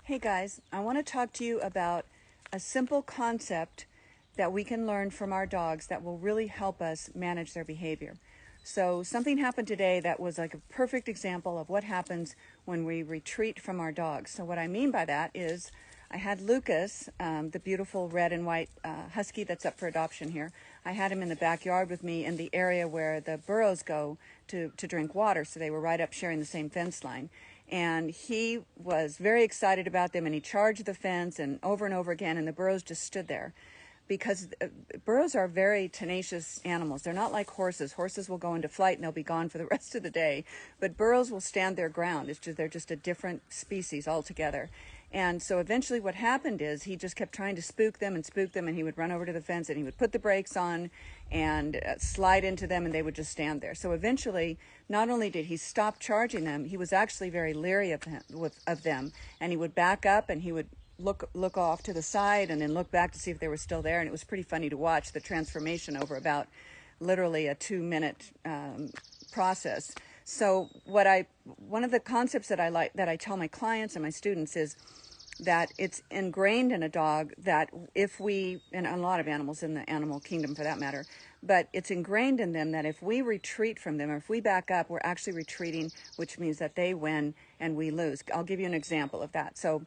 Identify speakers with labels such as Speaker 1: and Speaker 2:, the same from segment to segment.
Speaker 1: Hey guys, I want to talk to you about a simple concept that we can learn from our dogs that will really help us manage their behavior. So something happened today that was like a perfect example of what happens when we retreat from our dogs. So what I mean by that is I had Lucas, the beautiful red and white husky that's up for adoption here. I had him in the backyard with me in the area where the burros go to drink water. So they were right up sharing the same fence line. And he was very excited about them, and he charged the fence and over again, and the burros just stood there. Because burros are very tenacious animals. They're not like horses. Horses will go into flight and they'll be gone for the rest of the day. But burros will stand their ground. They're just a different species altogether. And so eventually what happened is he just kept trying to spook them, and he would run over to the fence and he would put the brakes on and slide into them, and they would just stand there. So eventually, not only did he stop charging them, he was actually very leery of them, and he would back up and he would look off to the side and then look back to see if they were still there. And it was pretty funny to watch the transformation over about literally a 2-minute process. So one of the concepts that I tell my clients and my students is that it's ingrained in a dog that and a lot of animals in the animal kingdom for that matter, but it's ingrained in them that if we retreat from them, or if we back up, we're actually retreating, which means that they win and we lose. I'll give you an example of that. So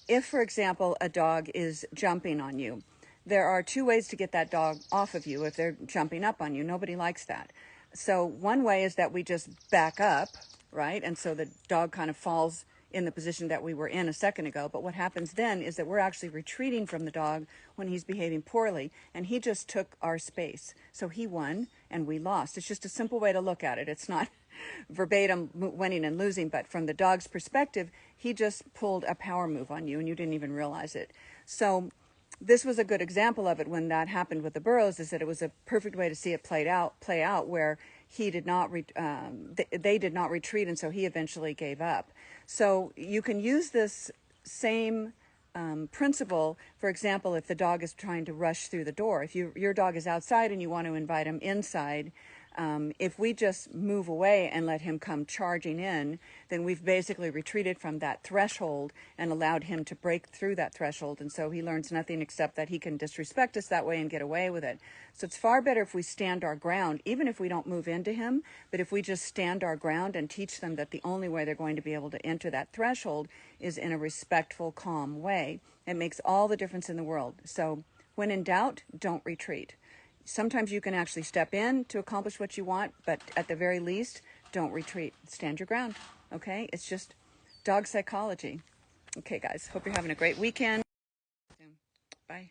Speaker 1: if, for example, a dog is jumping on you, there are two ways to get that dog off of you if they're jumping up on you. Nobody likes that. So one way is that we just back up, right? And so the dog kind of falls in the position that we were in a second ago. But what happens then is that we're actually retreating from the dog when he's behaving poorly, and he just took our space. So he won and we lost. It's just a simple way to look at it. It's not verbatim winning and losing, but from the dog's perspective, he just pulled a power move on you and you didn't even realize it. So this was a good example of it when that happened with the burros, is that it was a perfect way to see it play out where he did not they did not retreat, and so he eventually gave up. So you can use this same principle. For example, if the dog is trying to rush through the door, if your dog is outside and you want to invite him inside, if we just move away and let him come charging in, then we've basically retreated from that threshold and allowed him to break through that threshold. And so he learns nothing except that he can disrespect us that way and get away with it. So it's far better if we stand our ground, even if we don't move into him, but if we just stand our ground and teach them that the only way they're going to be able to enter that threshold is in a respectful, calm way. It makes all the difference in the world. So when in doubt, don't retreat. Sometimes you can actually step in to accomplish what you want, but at the very least, don't retreat. Stand your ground, okay? It's just dog psychology. Okay, guys, hope you're having a great weekend. Bye.